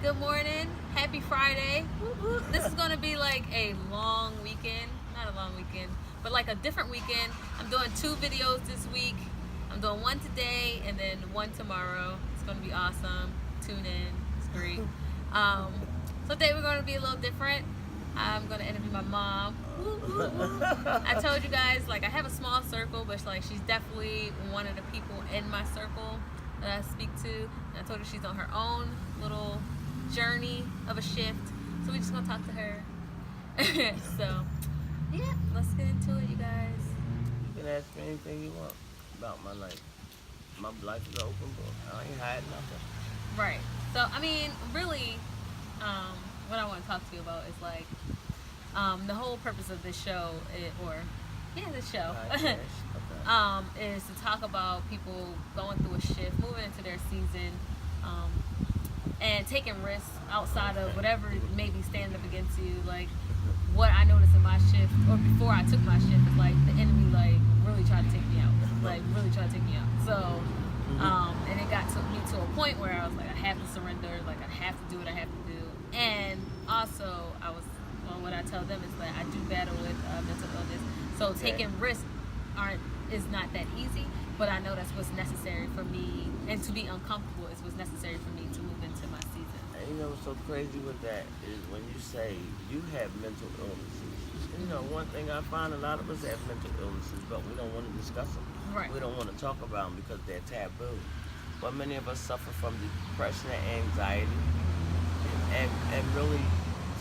Good morning. Happy Friday. This is going to be like a long weekend. Not a long weekend, but like a different weekend. I'm doing 2 videos this week. I'm doing one today and then one tomorrow. It's going to be awesome. Tune in. It's great. Um, so today we're going to be a little different. I'm going to interview my mom. I told you guys, like, I have a small circle, but like she's definitely one of the people in my circle that I speak to. And I told her she's on her own little journey of a shift. So we're just gonna talk to her. So yeah, let's get into it, you guys. You can ask me anything you want about my life. My life is an open book. I ain't hiding nothing. Right. So I mean, really, what I want to talk to you about is like the whole purpose of this show, this show, Okay. is to talk about people going through a shift, moving into their season, and taking risks outside of whatever may be standing up against you. Like what I noticed in my shift, or before I took my shift, is like the enemy like really tried to take me out, So, and it got me to a point where I was like, I have to surrender, like I have to do what I have to do. And also, what I tell them is that I do battle with mental illness, so taking risks is not that easy. But I know that's what's necessary for me, and to be uncomfortable is what's necessary for me to move into my season. And you know what's so crazy with that is when you say you have mental illnesses. You know, one thing I find, a lot of us have mental illnesses, but we don't want to discuss them. Right. We don't want to talk about them because they're taboo. But many of us suffer from depression and anxiety, and really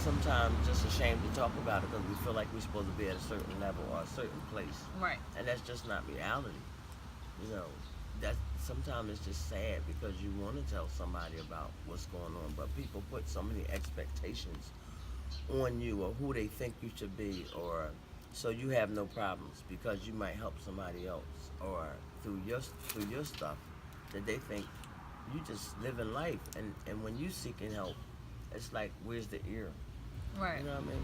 sometimes just ashamed to talk about it because we feel like we're supposed to be at a certain level or a certain place. Right. And that's just not reality. You know, that sometimes it's just sad because you want to tell somebody about what's going on, but people put so many expectations on you or who they think you should be, or so you have no problems because you might help somebody else, or through your stuff that they think you just living life, and when you seeking help, it's like, where's the ear? Right. You know what I mean?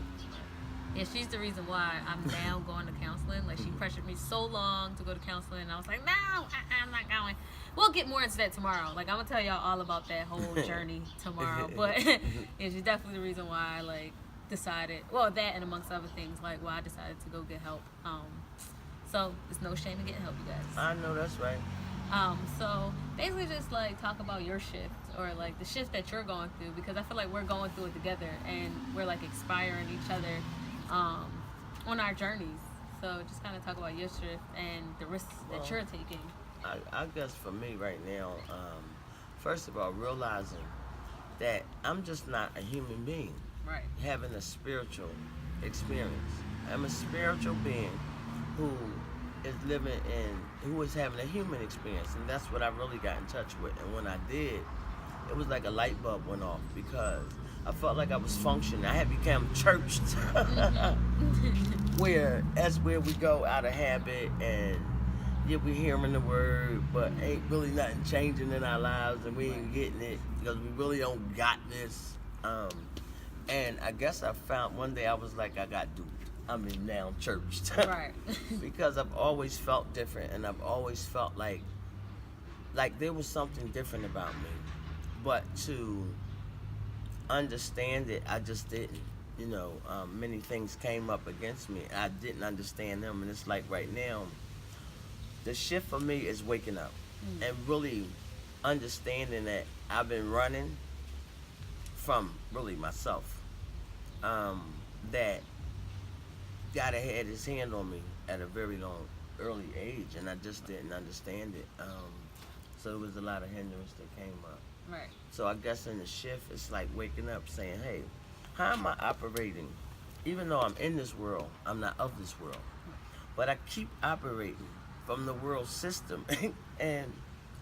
Yeah, she's the reason why I'm now going to counseling. Like, she pressured me so long to go to counseling, and I was like, no, I'm not going. We'll get more into that tomorrow. Like, I'm going to tell y'all all about that whole journey tomorrow. But yeah, she's definitely the reason why I, like, decided, well, that and amongst other things, like, why I decided to go get help. So there's no shame in getting help, you guys. I know that's right. So basically just like talk about your shift, or like the shift that you're going through, because I feel like we're going through it together and we're like inspiring each other on our journeys. So just kind of talk about your shift and the risks that you're taking. I guess for me right now, first of all, realizing that I'm just not a human being Right. having a spiritual experience. I'm a spiritual being who is living who is having a human experience, and that's what I really got in touch with. And when I did, it was like a light bulb went off because I felt like I was functioning. I had become churched, where we go out of habit, and yeah, we hearing the word, but ain't really nothing changing in our lives, and we ain't getting it because we really don't got this. And I guess I found one day I was like, I got duped. I mean, now churched. Right. Because I've always felt different, and I've always felt like there was something different about me. But to understand it, I just didn't. You know, many things came up against me. I didn't understand them, and it's like right now, the shift for me is waking up and really understanding that I've been running from really myself. That God had his hand on me at a very early age, and I just didn't understand it. So it was a lot of hindrance that came up. Right. So I guess in the shift, it's like waking up saying, hey, how am I operating? Even though I'm in this world, I'm not of this world. But I keep operating from the world system,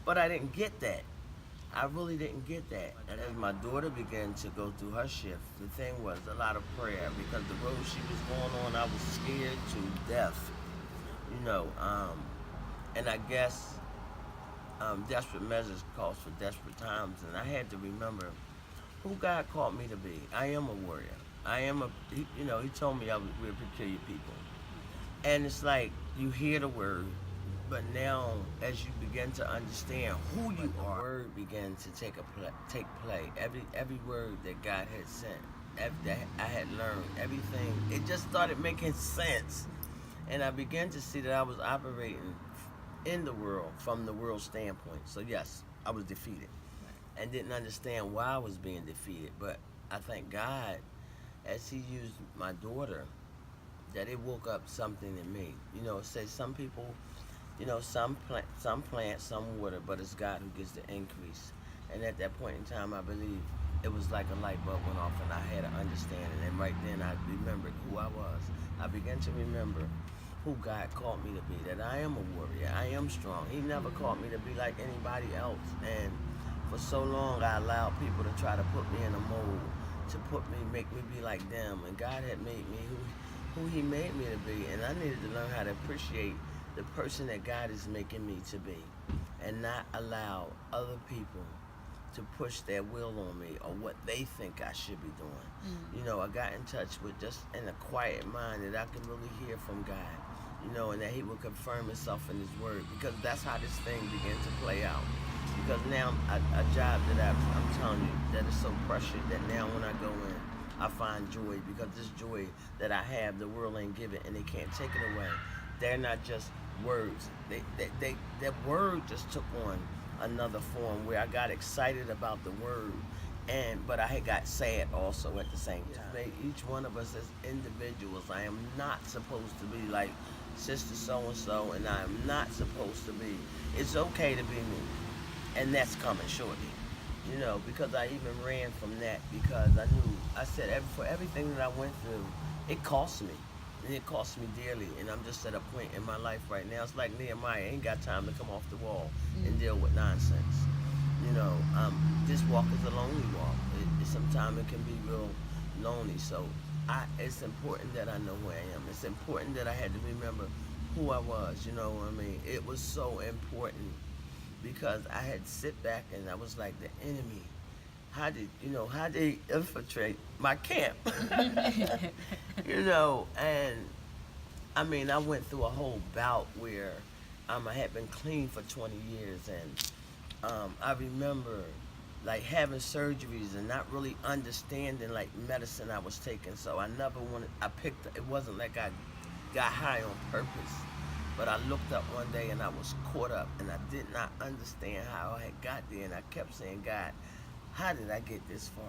but I didn't get that. I really didn't get that. And as my daughter began to go through her shift, the thing was a lot of prayer, because the road she was going on, I was scared to death. You know, and I guess desperate measures calls for desperate times, and I had to remember who God called me to be. I am a warrior. He told me we're peculiar people. And it's like, you hear the word, But now, as you begin to understand who you are, the word began to take play. Every word that God had sent, that I had learned, everything, it just started making sense. And I began to see that I was operating in the world from the world standpoint. So yes, I was defeated and didn't understand why I was being defeated. But I thank God, as He used my daughter, that it woke up something in me. It says some people, some plant, some water, but it's God who gives the increase. And at that point in time, I believe it was like a light bulb went off, and I had an understanding. And right then, I remembered who I was. I began to remember who God called me to be. That I am a warrior. I am strong. He never called me to be like anybody else. And for so long, I allowed people to try to put me in a mold, to make me be like them. And God had made me who He made me to be, and I needed to learn how to appreciate the person that God is making me to be, and not allow other people to push their will on me or what they think I should be doing. I got in touch with just in a quiet mind that I can really hear from God, and that He will confirm Himself in His Word, because that's how this thing began to play out. Because now a job that I'm telling you that is so precious that now when I go in, I find joy, because this joy that I have, the world ain't give it, and they can't take it away. They're not just words. That word just took on another form where I got excited about the word, but I had got sad also at the same time. Each one of us as individuals, I am not supposed to be like Sister So-and-so, and I am not supposed to be. It's okay to be me, and that's coming shortly. Because I even ran from that, because I said for everything that I went through, it cost me. And it cost me dearly. And I'm just at a point in my life right now. It's like Nehemiah, ain't got time to come off the wall and deal with nonsense. This walk is a lonely walk. Sometimes it can be real lonely. So it's important that I know who I am. It's important that I had to remember who I was. You know what I mean? It was so important, because I had sit back and I was like, the enemy, how did they infiltrate my camp? And I mean, I went through a whole bout where I had been clean for 20 years, and I remember like having surgeries and not really understanding like medicine I was taking. So it wasn't like I got high on purpose. But I looked up one day and I was caught up, and I did not understand how I had got there. And I kept saying, God, how did I get this far?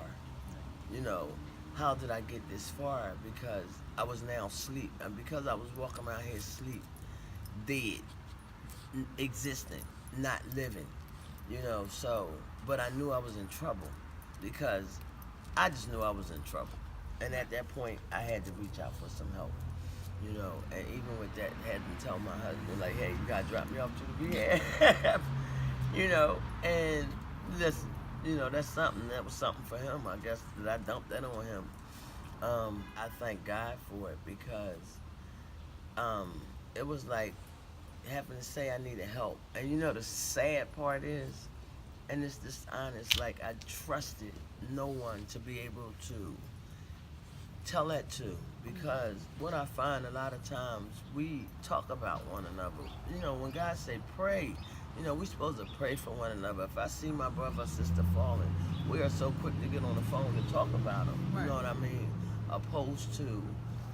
How did I get this far? Because I was now asleep. And because I was walking around here asleep, dead, existing, not living. But I knew I was in trouble, because I just knew I was in trouble. And at that point, I had to reach out for some help. And even with that, I had to tell my husband, like, hey, you gotta drop me off to the rehab. And listen, that's something, that was something for him, I guess, that I dumped that on him. I thank God for it, because it was like having to say I needed help. And the sad part is, and it's dishonest, like I trusted no one to be able to tell that to, because what I find a lot of times, we talk about one another. When God say pray, we're supposed to pray for one another. If I see my brother or sister falling, we are so quick to get on the phone to talk about them. You know what I mean? Opposed to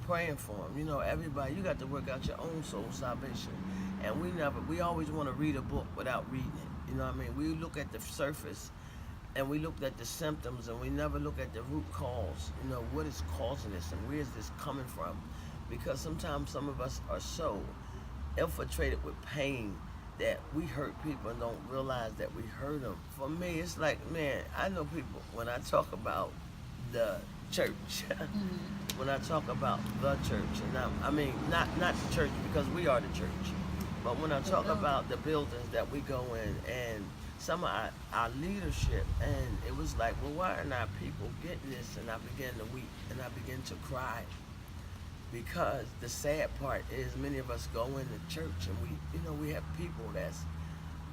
praying for them. Everybody, you got to work out your own soul salvation. And we always want to read a book without reading it. You know what I mean? We look at the surface, and we looked at the symptoms, and we never look at the root cause. What is causing this, and where is this coming from? Because sometimes some of us are so infiltrated with pain that we hurt people and don't realize that we hurt them. For me, it's like, man, I know people, when I talk about the church, when I talk about the church, and I mean, not the church, because we are the church, but when I talk about the buildings that we go in, and some of our leadership, and it was like, well, why are not people getting this? And I began to weep, and I began to cry, because the sad part is many of us go into church, and we have people that's,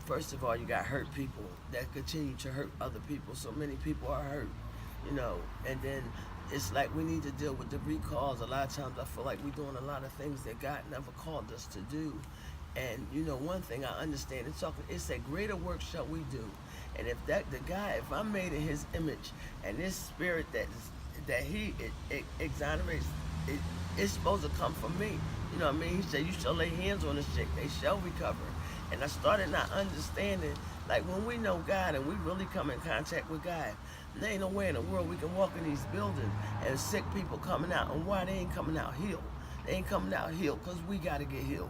first of all, you got hurt people that continue to hurt other people. So many people are hurt, and then it's like we need to deal with the root cause. A lot of times I feel like we're doing a lot of things that God never called us to do. And you know, one thing I understand, it said, greater work shall we do. And if if I'm made in his image, and this spirit that he it exonerates, it, it's supposed to come from me. You know what I mean? He said, you shall lay hands on the sick, they shall recover. And I started not understanding, like when we know God and we really come in contact with God, there ain't no way in the world we can walk in these buildings and sick people coming out. And why they ain't coming out healed? They ain't coming out healed because we got to get healed.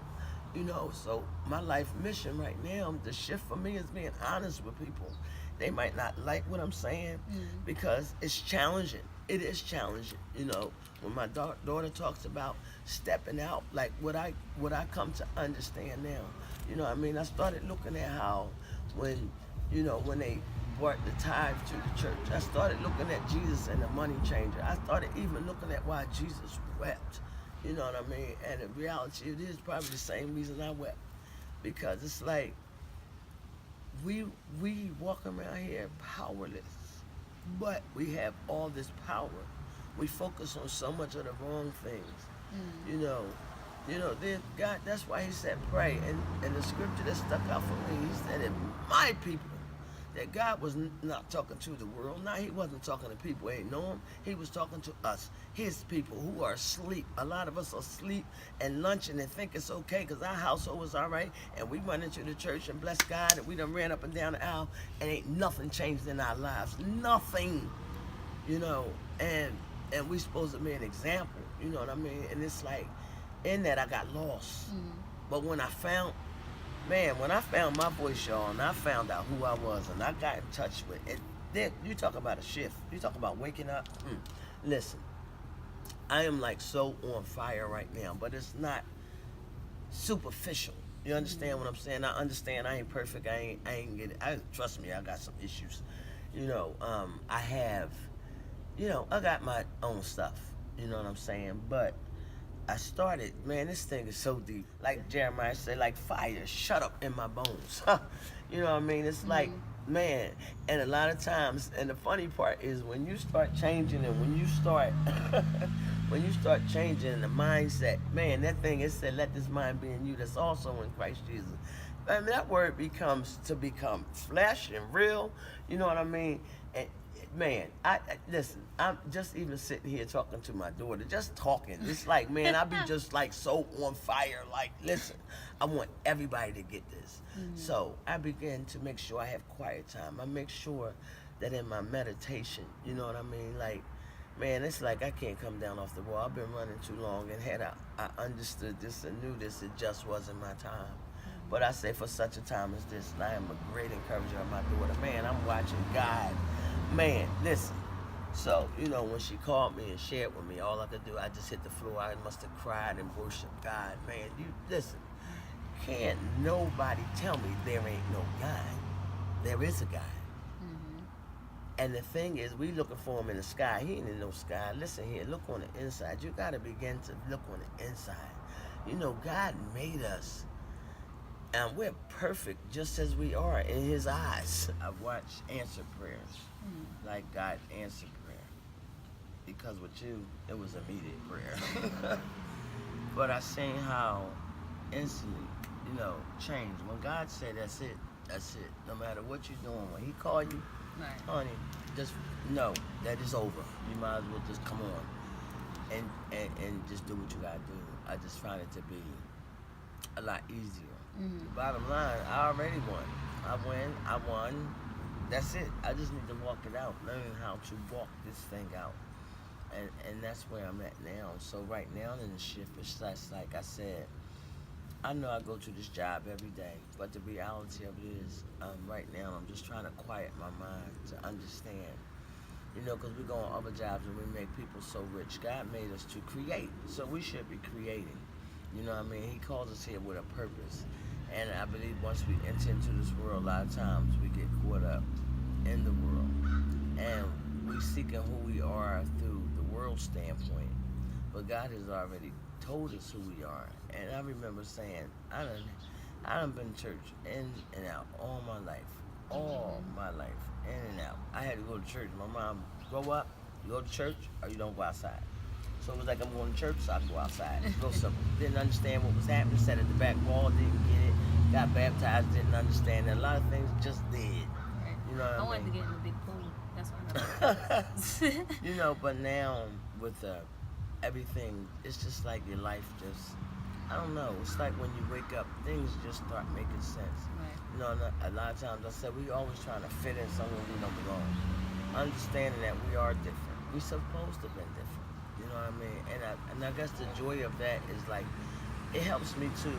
You know, so my life mission right now, the shift for me is being honest with people. They might not like what I'm saying because it's challenging. It is challenging. You know, when my daughter talks about stepping out, like what I come to understand now. You know what I mean? I started looking at how when, you know, when they brought the tithe to the church, I started looking at Jesus and the money changer. I started even looking at why Jesus wept. You know what I mean? And in reality, it is probably the same reason I wept. Because it's like we walk around here powerless, but we have all this power. We focus on so much of the wrong things. You know, God. That's why He said pray. And the scripture that stuck out for me, He said, "If my people," that God was not talking to the world. Now He wasn't talking to people who ain't know Him. He was talking to us, His people who are asleep. A lot of us are asleep and lunching and think it's okay because our household was all right, and we run into the church and bless God, and we done ran up and down the aisle, and ain't nothing changed in our lives. Nothing, you know. And we supposed to be an example, you know what I mean? And it's like, in that I got lost. But when when I found my voice, y'all, and I found out who I was, and I got in touch with it, then you talk about a shift. You talk about waking up. Listen, I am like so on fire right now, but it's not superficial. You understand what I'm saying? I understand I ain't perfect. I ain't get it. Trust me, I got some issues. You know, I have, I got my own stuff. You know what I'm saying? But I started, man, this thing is so deep. Like Jeremiah said, like fire, shut up in my bones. You know what I mean? It's like, man, and a lot of times, and the funny part is when you start changing and when you start, when you start changing the mindset, man, that thing, it said, let this mind be in you that's also in Christ Jesus. I mean, that word become flesh and real, you know what I mean? And man, I listen. I'm just even sitting here talking to my daughter, just talking. It's like, man, I be just like so on fire. Like, listen, I want everybody to get this. So I begin to make sure I have quiet time. I make sure that in my meditation, you know what I mean? Like, man, it's like I can't come down off the wall. I've been running too long, and I understood this and knew this, it just wasn't my time. But I say for such a time as this, and I am a great encourager of my daughter. Man, I'm watching God. Man, listen. So, when she called me and shared with me, all I could do, I just hit the floor. I must have cried and worshiped God. Man, you listen. Can't nobody tell me there ain't no God. There is a God. And the thing is, we looking for him in the sky. He ain't in no sky. Listen here, look on the inside. You got to begin to look on the inside. God made us. And we're perfect just as we are in His eyes. I've watched answered prayers, like God answered prayer. Because with you, it was immediate prayer. But I seen how instantly, change. When God said that's it, that's it. No matter what you're doing, when He called you, honey, just know that it's over. You might as well just come on and just do what you gotta do. I just find it to be a lot easier. The bottom line, I already won. I won. That's it. I just need to walk it out, learning how to walk this thing out. And that's where I'm at now. So right now in the shift, it's just like I said, I know I go to this job every day, but the reality of it is, right now I'm just trying to quiet my mind to understand. Because we go on other jobs and we make people so rich. God made us to create, so we should be creating. You know what I mean? He calls us here with a purpose. And I believe once we enter into this world, a lot of times we get caught up in the world. And we seeking who we are through the world standpoint. But God has already told us who we are. And I remember saying, I done been to church in and out all my life. All my life, in and out. I had to go to church. My mom, grow up, you go to church or you don't go outside. So it was like I'm going to church, so I go outside. It's real simple. Didn't understand what was happening. Sat at the back wall, didn't get it. Got baptized, didn't understand it. A lot of things just did. Right. You know what I I wanted mean? to get in the big pool. That's why I never. You know, but now with everything, it's just like your life just, I don't know. It's like when you wake up, things just start making sense. Right. You know, a lot of times I said we always trying to fit in somewhere we don't belong. Understanding that we are different. We supposed to have been different. You know what I mean? And I guess the joy of that is like, it helps me to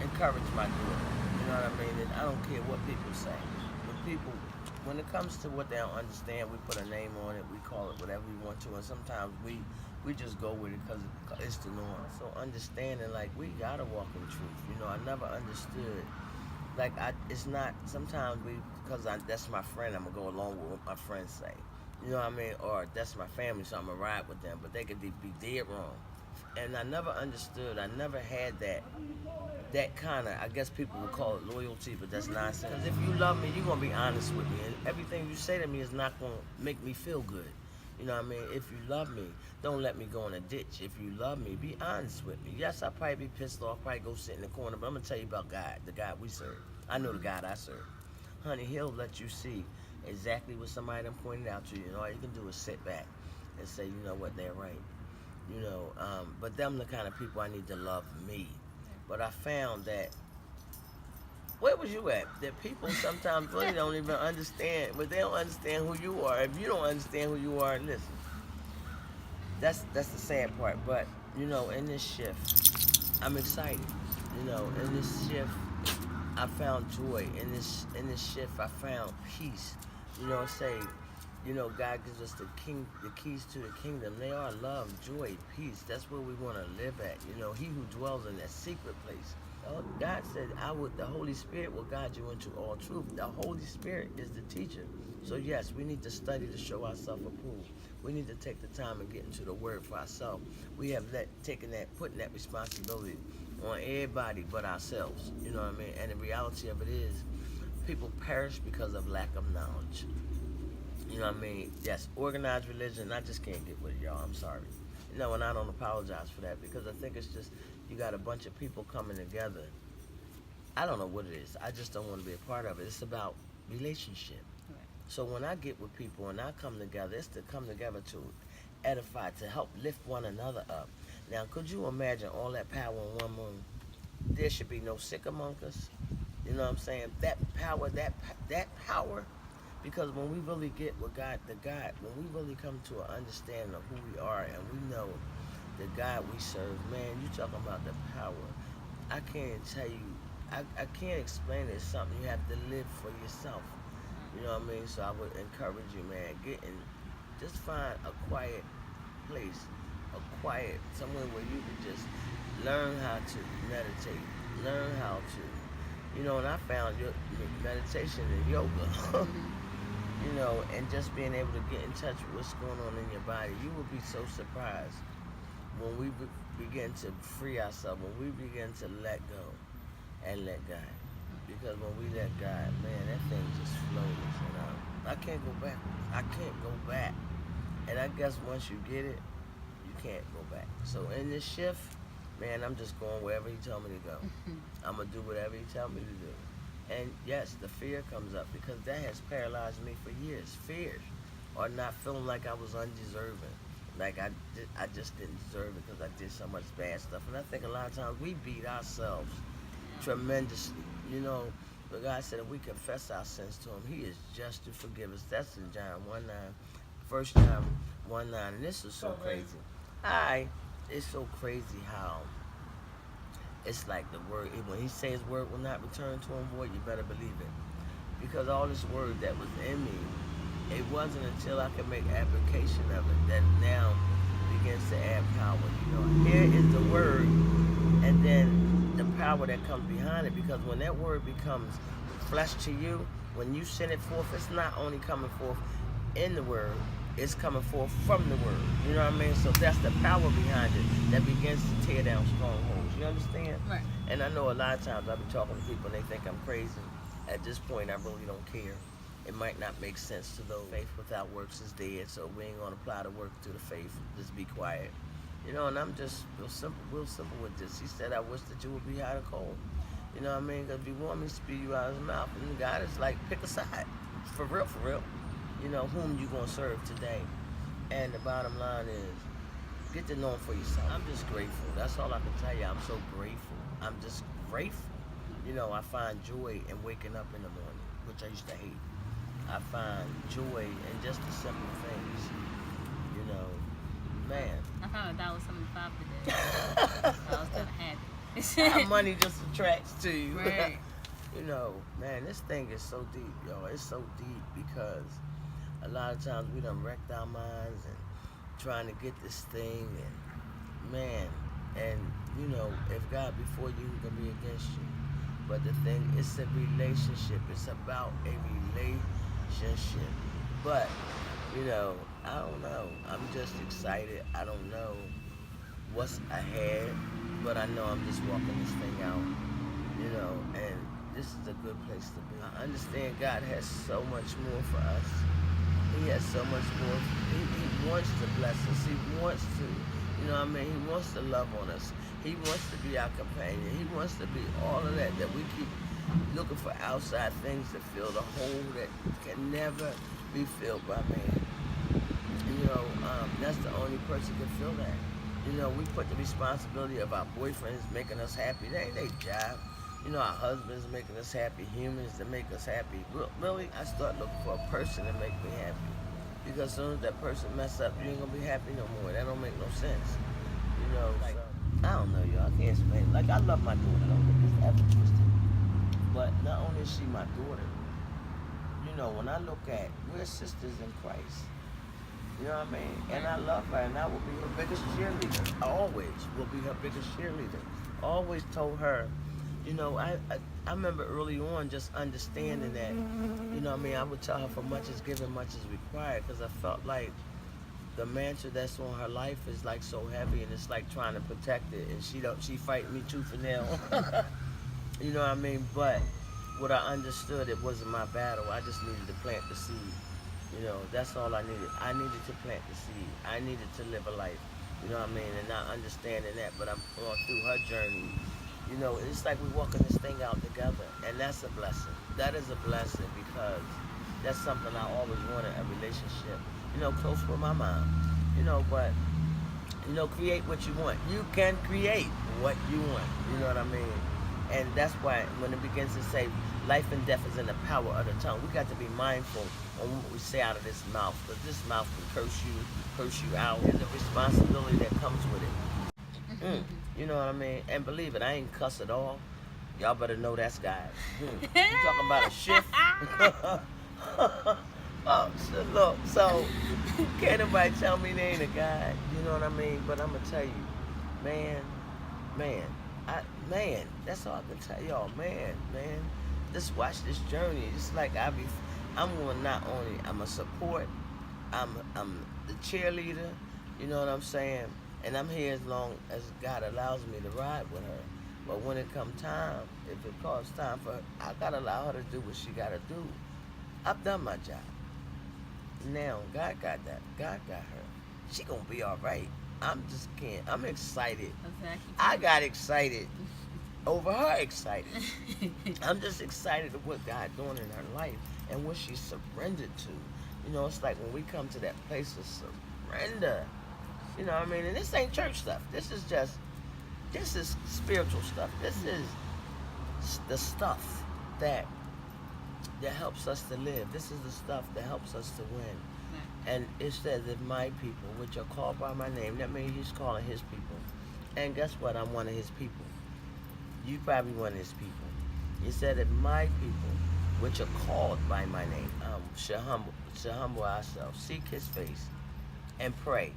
encourage my daughter. You know what I mean? And I don't care what people say. When it comes to what they don't understand, we put a name on it. We call it whatever we want to, and sometimes we just go with it because it's the norm. So understanding, like, we gotta walk in truth. You know, I never understood. Like, it's not. Sometimes because that's my friend, I'm gonna go along with what my friends say. You know what I mean? Or that's my family, so I'm gonna ride with them. But they could be dead wrong. And I never understood. I never had that kind of, I guess people would call it loyalty, but that's nonsense. Because if you love me, you're going to be honest with me. And everything you say to me is not going to make me feel good. You know what I mean? If you love me, don't let me go in a ditch. If you love me, be honest with me. Yes, I'll probably be pissed off, probably go sit in the corner, but I'm going to tell you about God, the God we serve. I know the God I serve. Honey, he'll let you see exactly what somebody done pointed out to you. And all you can do is sit back and say, you know what, they're right. You know, but them the kind of people I need to love me. But I found that, where was you at? That people sometimes really don't even understand, but they don't understand who you are. If you don't understand who you are, listen, that's the sad part. But, you know, in this shift, I'm excited. You know, in this shift, I found joy. In this shift, I found peace. You know, say, you know, God gives us the keys to the kingdom. They are love, joy, peace. That's where we want to live at. You know, he who dwells in that secret place. God said, the Holy Spirit will guide you into all truth. The Holy Spirit is the teacher. So yes, we need to study to show ourselves approved. We need to take the time and get into the word for ourselves. We have putting that responsibility on everybody but ourselves. You know what I mean? And the reality of it is, people perish because of lack of knowledge. You know what I mean? Yes, organized religion, I just can't get with it, y'all. I'm sorry. You know, and I don't apologize for that because I think it's just, you got a bunch of people coming together. I don't know what it is. I just don't want to be a part of it. It's about relationship. Right. So when I get with people and I come together, it's to come together to edify, to help lift one another up. Now, could you imagine all that power in one room? There should be no sick among us. You know what I'm saying? That power, because when we really get with when we really come to an understanding of who we are and we know the God we serve, man, you talking about the power. I can't tell you, I can't explain it. It's something you have to live for yourself. You know what I mean? So I would encourage you, man, just find a quiet place, somewhere where you can just learn how to meditate, learn how to, you know, and I found meditation and yoga. You know, and just being able to get in touch with what's going on in your body, you will be so surprised when we begin to free ourselves, when we begin to let go and let God. Because when we let God, man, that thing just flows. And I can't go back. I can't go back. And I guess once you get it, you can't go back. So in this shift, man, I'm just going wherever he told me to go. I'm going to do whatever he tells me to do. And yes, the fear comes up because that has paralyzed me for years. Fears, or not feeling like I was undeserving, like I just didn't deserve it because I did so much bad stuff. And I think a lot of times we beat ourselves tremendously. You know, but God said if we confess our sins to him, he is just to forgive us. That's in John 1:9, 1 John 1:9. And this is so crazy. It's so crazy how it's like the word, when he says his word will not return to him void, you better believe it. Because all this word that was in me, it wasn't until I could make application of it that now begins to add power. You know, here is the word, and then the power that comes behind it. Because when that word becomes flesh to you, when you send it forth, it's not only coming forth in the word, it's coming forth from the word. You know what I mean? So that's the power behind it that begins to tear down strongholds. You understand? Right. And I know a lot of times I be talking to people and they think I'm crazy. At this point, I really don't care. It might not make sense to those. Faith without works is dead, so we ain't gonna apply the work to the faith. Just be quiet. And I'm just real simple with this. He said, I wish that you would be hot or cold. You know what I mean? Because if you want me to spew you out of his mouth, and God is like, pick a side. For real, for real. Whom you going to serve today. And the bottom line is, get to know him for yourself. I'm just grateful. That's all I can tell you. I'm so grateful. I'm just grateful. I find joy in waking up in the morning, which I used to hate. I find joy in just the simple things. Man. I found $1.75 today. So I was kind of happy. How money just attracts to you. Right. Man, this thing is so deep, y'all. It's so deep because a lot of times we done wrecked our minds and trying to get this thing, and man, and if God before you, who can be against you? But the thing, it's a relationship. It's about a relationship. But I don't know. I'm just excited. I don't know what's ahead, but I know I'm just walking this thing out. And this is a good place to be. I understand God has so much more for us. He has so much more. He wants to bless us. He wants to, he wants to love on us. He wants to be our companion. He wants to be all of that we keep looking for outside things to fill the hole that can never be filled by man. That's the only person can fill that. We put the responsibility of our boyfriends making us happy. That ain't their job. Our husbands making us happy, humans that make us happy. Really, I start looking for a person to make me happy. Because as soon as that person mess up, you ain't gonna be happy no more. That don't make no sense. Like, I don't know, y'all. I can't explain. Like, I love my daughter. Don't get this ever twisted. But not only is she my daughter, when I look at, we're sisters in Christ. You know what I mean? And I love her, and I will be her biggest cheerleader. I always will be her biggest cheerleader. I always told her, I remember early on just understanding that, I would tell her for much is given, much is required, because I felt like the mantra that's on her life is like so heavy, and it's like trying to protect it, and she fighting me tooth and nail. You know what I mean? But what I understood, it wasn't my battle. I just needed to plant the seed. That's all I needed. I needed to plant the seed. I needed to live a life. You know what I mean? And not understanding that, but I'm going through her journey. It's like we're walking this thing out together, and that's a blessing. That is a blessing because that's something I always wanted, a relationship. Close with my mom. But create what you want. You can create what you want. You know what I mean? And that's why when it begins to say life and death is in the power of the tongue, we got to be mindful on what we say out of this mouth, because this mouth can curse you out, and the responsibility that comes with it. You know what I mean? And believe it, I ain't cuss at all. Y'all better know that's God. You talking about a shift? Oh, look, so can't nobody tell me they ain't a God. You know what I mean? But I'm going to tell you, man, that's all I can tell y'all. Man, just watch this journey. It's like I'm going not only, I'm a support, I'm the cheerleader, you know what I'm saying? And I'm here as long as God allows me to ride with her. But when it come time, if it comes time for her, I got to allow her to do what she got to do. I've done my job. Now, God got that. God got her. She going to be all right. I'm excited. Exactly. I got excited over her excited. I'm just excited of what God doing in her life and what she surrendered to. It's like when we come to that place of surrender. You know what I mean? And this ain't church stuff. This is spiritual stuff. This is the stuff that helps us to live. This is the stuff that helps us to win. And it says, if my people, which are called by my name, that means he's calling his people. And guess what? I'm one of his people. You probably one of his people. He said that my people, which are called by my name, should humble ourselves, seek his face, and pray.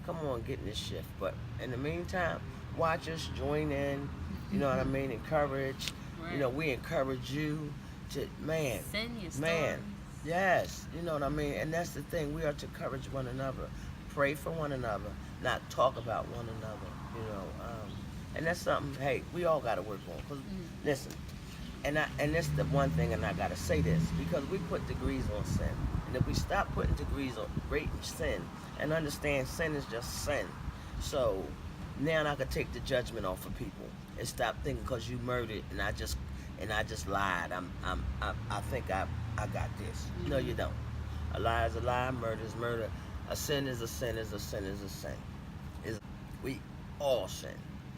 Come on, get in this shift. But in the meantime, watch us, join in, you know what I mean, encourage. Right. We encourage you to, send your stories. Yes, you know what I mean? And that's the thing. We are to encourage one another, pray for one another, not talk about one another, and that's something, hey, we all got to work on. Because, listen, and that's the one thing, and I got to say this, because we put degrees on sin. And if we stop putting degrees on rating sin and understand sin is just sin, So now I can take the judgment off of people and stop thinking because you murdered and I just lied. I think I got this. No, you don't. A lie is a lie. Murder is murder. A sin is a sin is a sin is a sin. Is we all sin.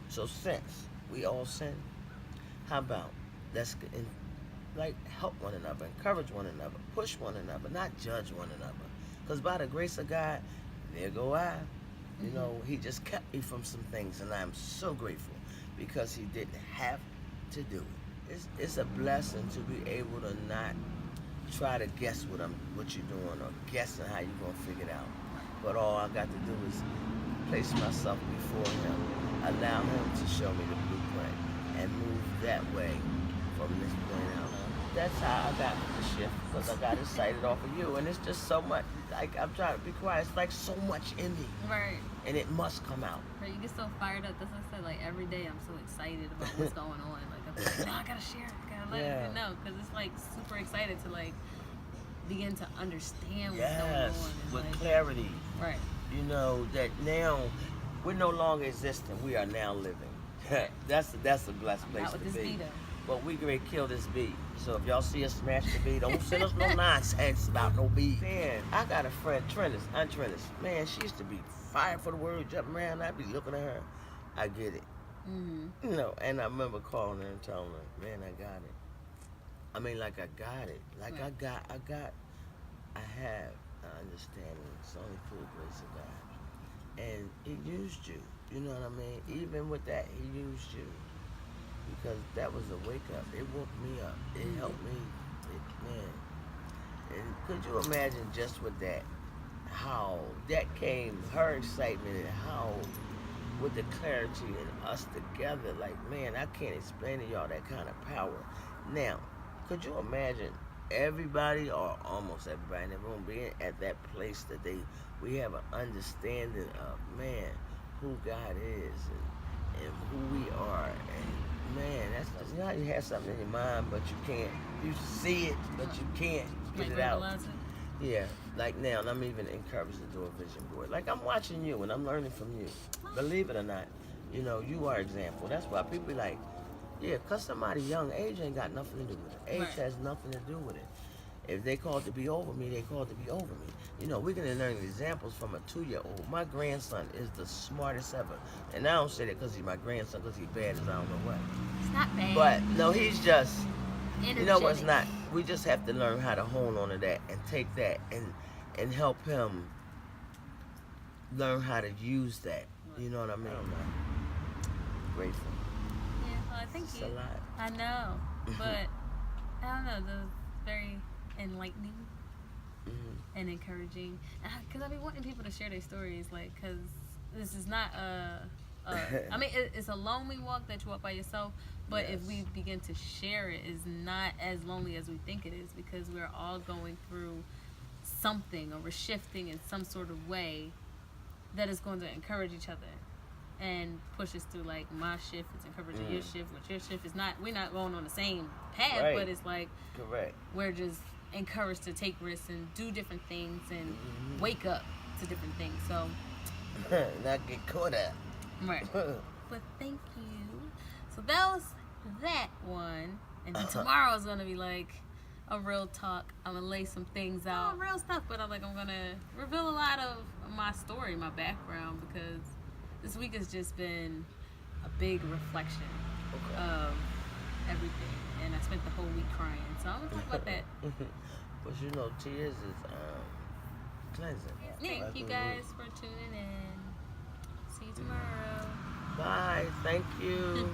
So since we all sin, how about let's like help one another, encourage one another, push one another, not judge one another. Because by the grace of God, there go I. You know, he just kept me from some things, and I'm so grateful because he didn't have to do it. It's a blessing to be able to not try to guess what you're doing or guessing how you're gonna figure it out. But all I got to do is place myself before him, allow him to show me the blueprint, and move that way from this point out. That's how I got the shift because I got excited off of you, and it's just so much. Like I'm trying to be quiet. It's like so much in me, Right. and it must come out. Right. You get so fired up. That's what I said. Like every day, I'm so excited about what's going on. Like I'm like, no, I gotta share it. I gotta let you know because it's like super excited to like begin to understand what's going on. And, with like, clarity. Right. You know that now we're no longer existing. We are now living. that's a blessed place Not to with this be. bee though. But we gonna kill this bee. So if y'all see us smash the bee, don't send us no nonsense about no bee. Man, I got a friend, Aunt Trennis. Man, she used to be fired for the word, jumping around. I'd be looking at her. I get it. Mm-hmm. You know, and I remember calling her and telling her, man, I got it. I mean, like I got it. Like Right. I have an understanding. It's only through the grace of God. And he used you. You know what I mean? Even with that, he used you. Because that was a wake up. It woke me up. It helped me. Man. And could you imagine just with that, how that came, her excitement and how with the clarity and us together, like man, I can't explain to y'all that kind of power. Now, could you imagine everybody or almost everybody in the room being at that place that we have an understanding of man, who God is and who we are and man, that's you know how you have something in your mind but you can't you see it but you can't get Like it out. verbalize it. Yeah, like now, and I'm even encouraged to do a vision board. Like I'm watching you and I'm learning from you. Believe it or not, you know, you are example. That's why people be like, yeah, cause somebody young, age ain't got nothing to do with it. Age Right. has nothing to do with it. If they called to be over me, they called to be over me. You know, we're gonna learn examples from a 2-year-old. My grandson is the smartest ever. And I don't say that because he's my grandson, because he's bad as I don't know what. It's not bad. But no, he's just you know what's Energetic. not? We just have to learn how to hone on to that and take that and help him learn how to use that. You know what I mean? I don't know. Grateful. Yeah, well, I think It's you. a lot. I know, but I don't know. The very enlightening and encouraging. Because I be wanting people to share their stories, like, because this is not I mean, it's a lonely walk that you walk by yourself. But if we begin to share it, it's not as lonely as we think it is because we're all going through something or we're shifting in some sort of way that is going to encourage each other and push us through. Like my shift is encouraging your shift, but your shift is not. We're not going on the same path, Right. but it's like Correct. we're just encouraged to take risks and do different things and wake up to different things. So Not get caught up. right. But thank you. So that was that one. And then tomorrow is gonna be like a real talk. I'm gonna lay some things out. Real stuff, but I'm gonna reveal a lot of my story, my background, because this week has just been a big reflection of everything. And I spent the whole week crying. So I'm gonna talk about that. But you know, tears is cleansing. Thank you guys for tuning in. See you tomorrow. Bye. Thank you.